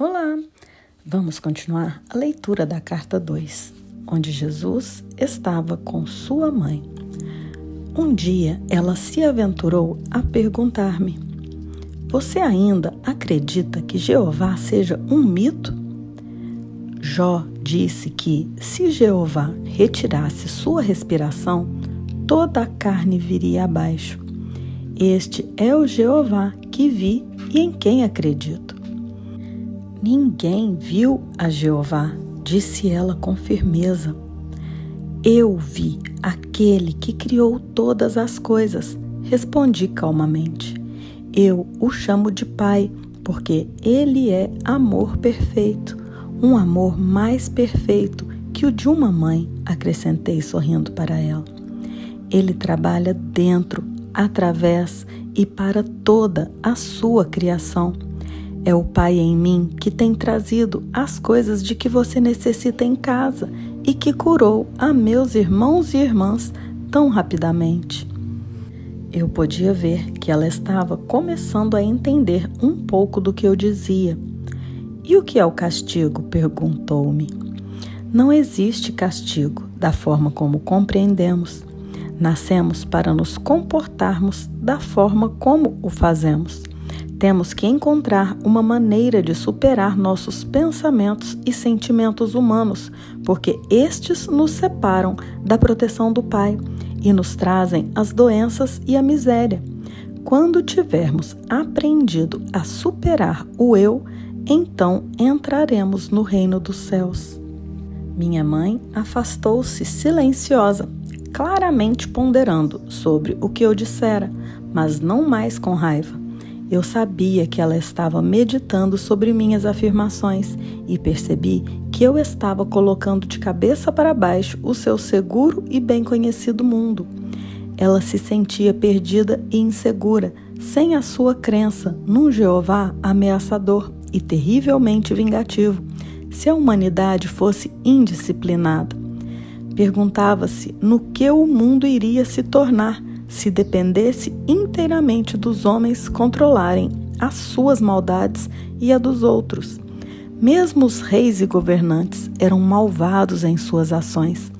Olá! Vamos continuar a leitura da carta 2, onde Jesus estava com sua mãe. Um dia ela se aventurou a perguntar-me: você ainda acredita que Jeová seja um mito? Jó disse que, se Jeová retirasse sua respiração, toda a carne viria abaixo. Este é o Jeová que vi e em quem acredito. Ninguém viu a Jeová, disse ela com firmeza. Eu vi aquele que criou todas as coisas, respondi calmamente. Eu o chamo de Pai, porque ele é amor perfeito, um amor mais perfeito que o de uma mãe, acrescentei sorrindo para ela. Ele trabalha dentro, através e para toda a sua criação. É o Pai em mim que tem trazido as coisas de que você necessita em casa e que curou a meus irmãos e irmãs tão rapidamente. Eu podia ver que ela estava começando a entender um pouco do que eu dizia. E o que é o castigo? Perguntou-me. Não existe castigo da forma como compreendemos. Nascemos para nos comportarmos da forma como o fazemos. Temos que encontrar uma maneira de superar nossos pensamentos e sentimentos humanos, porque estes nos separam da proteção do Pai e nos trazem as doenças e a miséria. Quando tivermos aprendido a superar o eu, então entraremos no reino dos céus. Minha mãe afastou-se silenciosa, claramente ponderando sobre o que eu dissera, mas não mais com raiva. Eu sabia que ela estava meditando sobre minhas afirmações e percebi que eu estava colocando de cabeça para baixo o seu seguro e bem conhecido mundo. Ela se sentia perdida e insegura, sem a sua crença num Jeová ameaçador e terrivelmente vingativo, se a humanidade fosse indisciplinada. Perguntava-se no que o mundo iria se tornar se dependesse inteiramente dos homens controlarem as suas maldades e a dos outros. Mesmo os reis e governantes eram malvados em suas ações.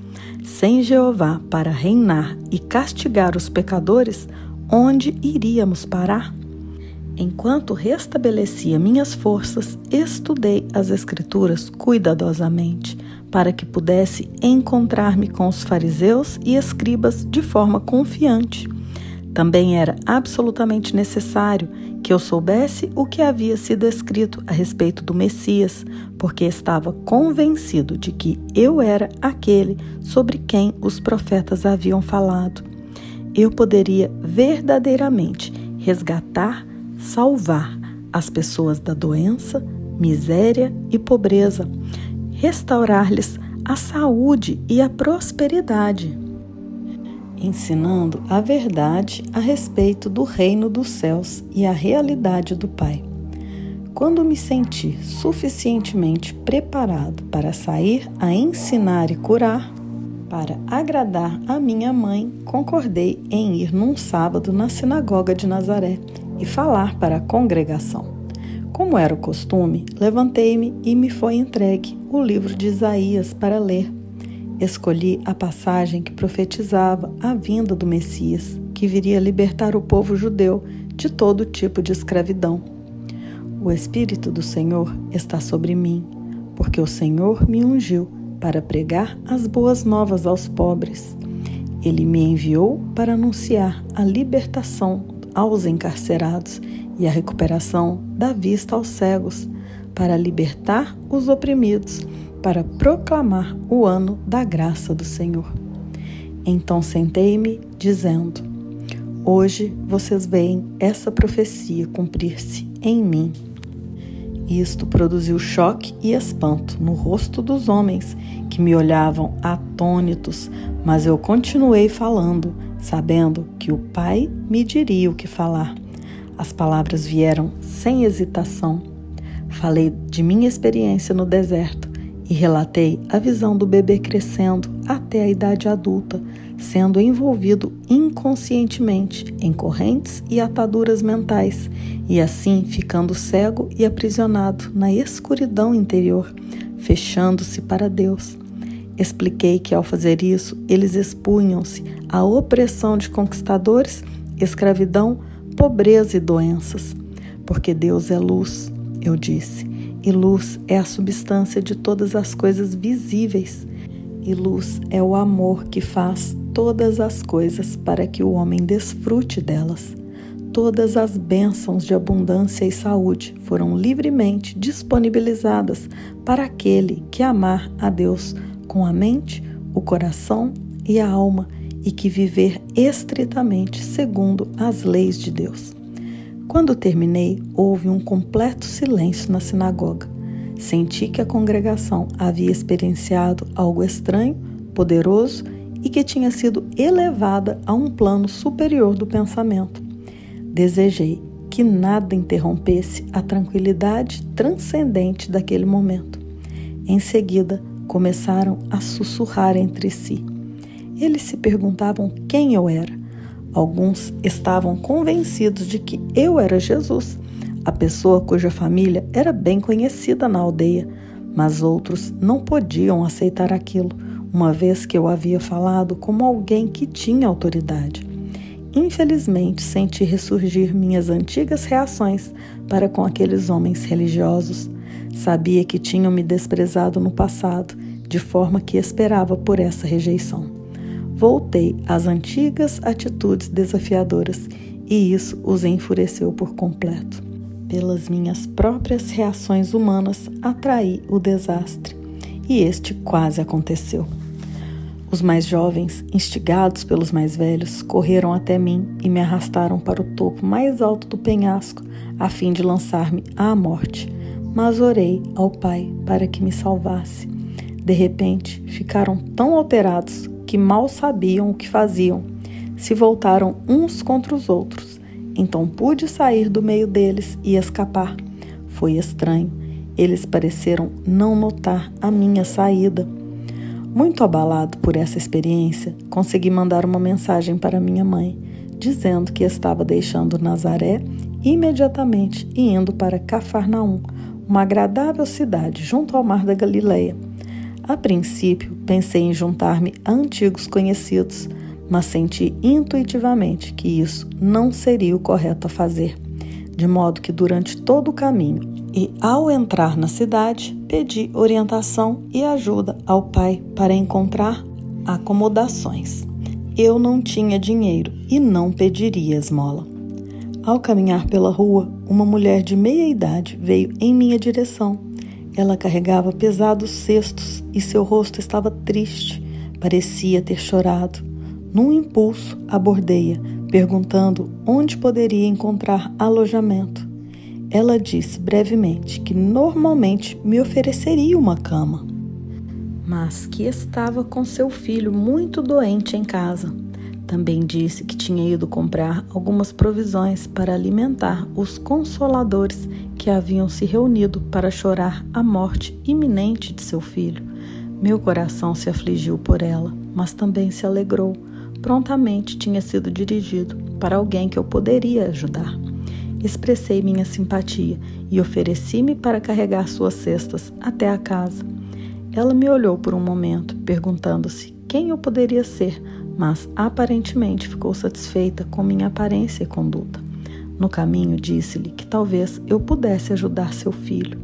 Sem Jeová para reinar e castigar os pecadores, onde iríamos parar? Enquanto restabelecia minhas forças, estudei as Escrituras cuidadosamente, para que pudesse encontrar-me com os fariseus e escribas de forma confiante. Também era absolutamente necessário que eu soubesse o que havia sido escrito a respeito do Messias, porque estava convencido de que eu era aquele sobre quem os profetas haviam falado. Eu poderia verdadeiramente resgatar, salvar as pessoas da doença, miséria e pobreza, restaurar-lhes a saúde e a prosperidade, ensinando a verdade a respeito do reino dos céus e a realidade do Pai. Quando me senti suficientemente preparado para sair a ensinar e curar, para agradar a minha mãe, concordei em ir num sábado na sinagoga de Nazaré e falar para a congregação. Como era o costume, levantei-me e me foi entregue o livro de Isaías para ler. Escolhi a passagem que profetizava a vinda do Messias, que viria libertar o povo judeu de todo tipo de escravidão. O Espírito do Senhor está sobre mim, porque o Senhor me ungiu para pregar as boas novas aos pobres. Ele me enviou para anunciar a libertação aos encarcerados e a recuperação da vista aos cegos, para libertar os oprimidos, para proclamar o ano da graça do Senhor. Então sentei-me, dizendo: hoje vocês veem essa profecia cumprir-se em mim. Isto produziu choque e espanto no rosto dos homens, que me olhavam atônitos, mas eu continuei falando, sabendo que o Pai me diria o que falar. As palavras vieram sem hesitação. Falei de minha experiência no deserto e relatei a visão do bebê crescendo até a idade adulta, sendo envolvido inconscientemente em correntes e ataduras mentais, e assim ficando cego e aprisionado na escuridão interior, fechando-se para Deus. Expliquei que, ao fazer isso, eles expunham-se à opressão de conquistadores, escravidão, pobreza e doenças. Porque Deus é luz, eu disse, e luz é a substância de todas as coisas visíveis, e luz é o amor que faz todas as coisas para que o homem desfrute delas. Todas as bênçãos de abundância e saúde foram livremente disponibilizadas para aquele que amar a Deus com a mente, o coração e a alma e que viver estritamente segundo as leis de Deus. Quando terminei, houve um completo silêncio na sinagoga. Senti que a congregação havia experienciado algo estranho, poderoso e que tinha sido elevada a um plano superior do pensamento. Desejei que nada interrompesse a tranquilidade transcendente daquele momento. Em seguida, começaram a sussurrar entre si. Eles se perguntavam quem eu era. Alguns estavam convencidos de que eu era Jesus, a pessoa cuja família era bem conhecida na aldeia, mas outros não podiam aceitar aquilo, uma vez que eu havia falado como alguém que tinha autoridade. Infelizmente, senti ressurgir minhas antigas reações para com aqueles homens religiosos. Sabia que tinham me desprezado no passado, de forma que esperava por essa rejeição. Voltei às antigas atitudes desafiadoras e isso os enfureceu por completo. Pelas minhas próprias reações humanas, atraí o desastre e este quase aconteceu. Os mais jovens, instigados pelos mais velhos, correram até mim e me arrastaram para o topo mais alto do penhasco a fim de lançar-me à morte, mas orei ao Pai para que me salvasse. De repente, ficaram tão alterados que mal sabiam o que faziam. Se voltaram uns contra os outros. Então pude sair do meio deles e escapar. Foi estranho. Eles pareceram não notar a minha saída. Muito abalado por essa experiência, consegui mandar uma mensagem para minha mãe, dizendo que estava deixando Nazaré imediatamente e indo para Cafarnaum, uma agradável cidade junto ao mar da Galileia. A princípio, pensei em juntar-me a antigos conhecidos, mas senti intuitivamente que isso não seria o correto a fazer, de modo que durante todo o caminho e ao entrar na cidade, pedi orientação e ajuda ao Pai para encontrar acomodações. Eu não tinha dinheiro e não pediria esmola. Ao caminhar pela rua, uma mulher de meia idade veio em minha direção. Ela carregava pesados cestos e seu rosto estava triste, parecia ter chorado. Num impulso, abordei-a, perguntando onde poderia encontrar alojamento. Ela disse brevemente que normalmente me ofereceria uma cama, mas que estava com seu filho muito doente em casa. Também disse que tinha ido comprar algumas provisões para alimentar os consoladores que haviam se reunido para chorar a morte iminente de seu filho. Meu coração se afligiu por ela, mas também se alegrou. Prontamente tinha sido dirigido para alguém que eu poderia ajudar. Expressei minha simpatia e ofereci-me para carregar suas cestas até a casa. Ela me olhou por um momento, perguntando-se quem eu poderia ser, mas aparentemente ficou satisfeita com minha aparência e conduta. No caminho, disse-lhe que talvez eu pudesse ajudar seu filho.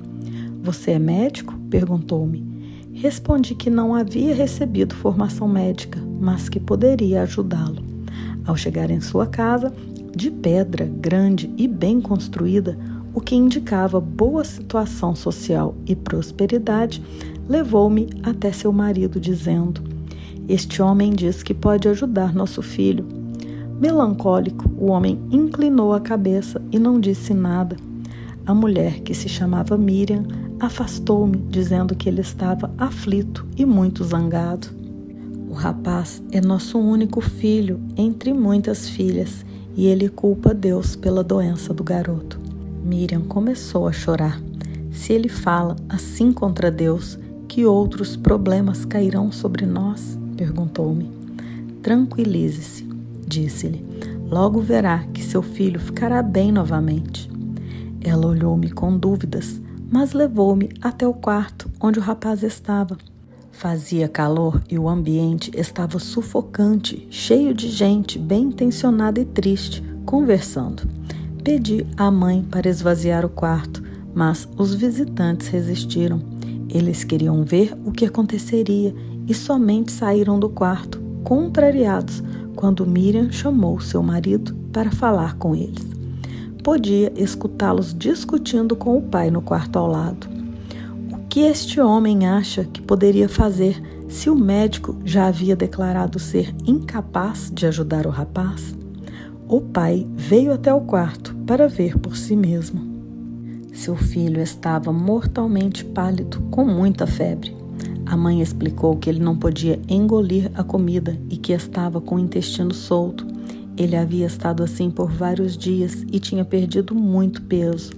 Você é médico? Perguntou-me. Respondi que não havia recebido formação médica, mas que poderia ajudá-lo. Ao chegar em sua casa, de pedra grande e bem construída, o que indicava boa situação social e prosperidade, levou-me até seu marido, dizendo: Este homem diz que pode ajudar nosso filho. Melancólico, o homem inclinou a cabeça e não disse nada. A mulher, que se chamava Miriam, afastou-me, dizendo que ele estava aflito e muito zangado. O rapaz é nosso único filho, entre muitas filhas, e ele culpa Deus pela doença do garoto. Miriam começou a chorar. Se ele fala assim contra Deus, que outros problemas cairão sobre nós? Perguntou-me. Tranquilize-se, disse-lhe. Logo verá que seu filho ficará bem novamente. Ela olhou-me com dúvidas, mas levou-me até o quarto onde o rapaz estava. Fazia calor e o ambiente estava sufocante, cheio de gente bem intencionada e triste, conversando. Pedi à mãe para esvaziar o quarto, mas os visitantes resistiram. Eles queriam ver o que aconteceria e somente saíram do quarto, contrariados, quando Miriam chamou seu marido para falar com eles. Podia escutá-los discutindo com o pai no quarto ao lado. O que este homem acha que poderia fazer se o médico já havia declarado ser incapaz de ajudar o rapaz? O pai veio até o quarto para ver por si mesmo. Seu filho estava mortalmente pálido, com muita febre. A mãe explicou que ele não podia engolir a comida e que estava com o intestino solto. Ele havia estado assim por vários dias e tinha perdido muito peso.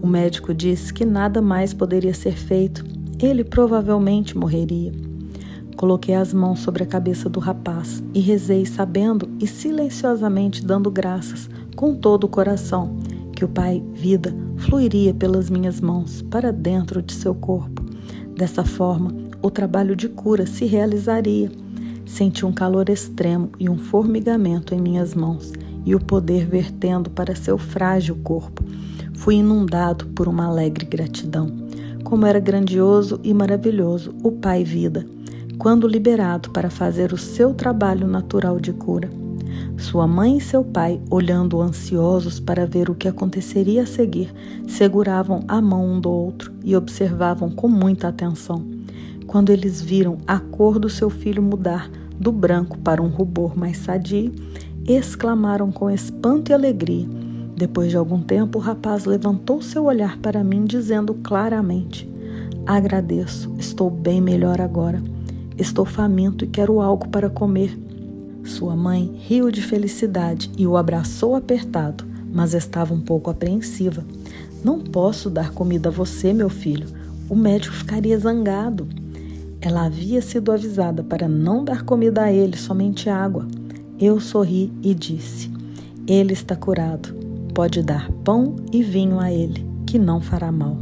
O médico disse que nada mais poderia ser feito. Ele provavelmente morreria. Coloquei as mãos sobre a cabeça do rapaz e rezei, sabendo e silenciosamente dando graças, com todo o coração, que o Pai Vida fluiria pelas minhas mãos para dentro de seu corpo. Dessa forma, o trabalho de cura se realizaria. Senti um calor extremo e um formigamento em minhas mãos e o poder vertendo para seu frágil corpo. Fui inundado por uma alegre gratidão. Como era grandioso e maravilhoso o Pai Vida, quando liberado para fazer o seu trabalho natural de cura. Sua mãe e seu pai, olhando ansiosos para ver o que aconteceria a seguir, seguravam a mão um do outro e observavam com muita atenção. Quando eles viram a cor do seu filho mudar do branco para um rubor mais sadio, exclamaram com espanto e alegria. Depois de algum tempo, o rapaz levantou seu olhar para mim, dizendo claramente: "Agradeço, estou bem melhor agora. Estou faminto e quero algo para comer." Sua mãe riu de felicidade e o abraçou apertado, mas estava um pouco apreensiva. "Não posso dar comida a você, meu filho. O médico ficaria zangado." Ela havia sido avisada para não dar comida a ele, somente água. Eu sorri e disse: "Ele está curado. Pode dar pão e vinho a ele, que não fará mal."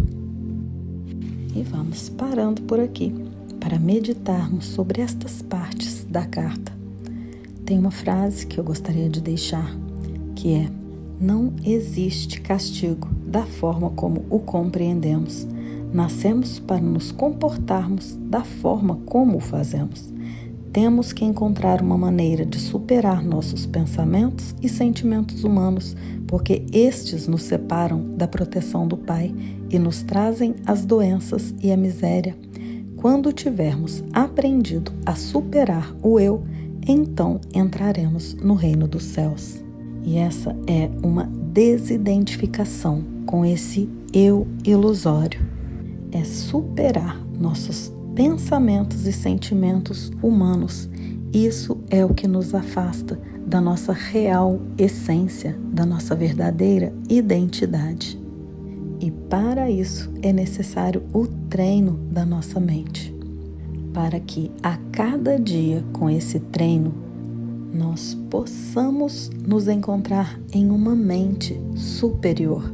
E vamos parando por aqui para meditarmos sobre estas partes da carta. Tem uma frase que eu gostaria de deixar, que é: "Não existe castigo da forma como o compreendemos. Nascemos para nos comportarmos da forma como o fazemos. Temos que encontrar uma maneira de superar nossos pensamentos e sentimentos humanos, porque estes nos separam da proteção do Pai e nos trazem as doenças e a miséria. Quando tivermos aprendido a superar o eu, então entraremos no reino dos céus." E essa é uma desidentificação com esse eu ilusório. É superar nossos pensamentos e sentimentos humanos. Isso é o que nos afasta da nossa real essência, da nossa verdadeira identidade. E para isso é necessário o treino da nossa mente, para que a cada dia com esse treino nós possamos nos encontrar em uma mente superior.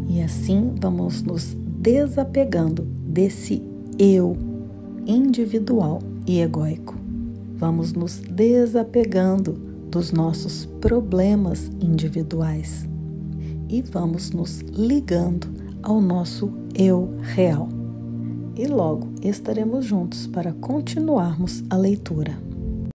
E assim vamos nos desapegando desse eu individual e egóico. Vamos nos desapegando dos nossos problemas individuais e vamos nos ligando ao nosso eu real. E logo estaremos juntos para continuarmos a leitura.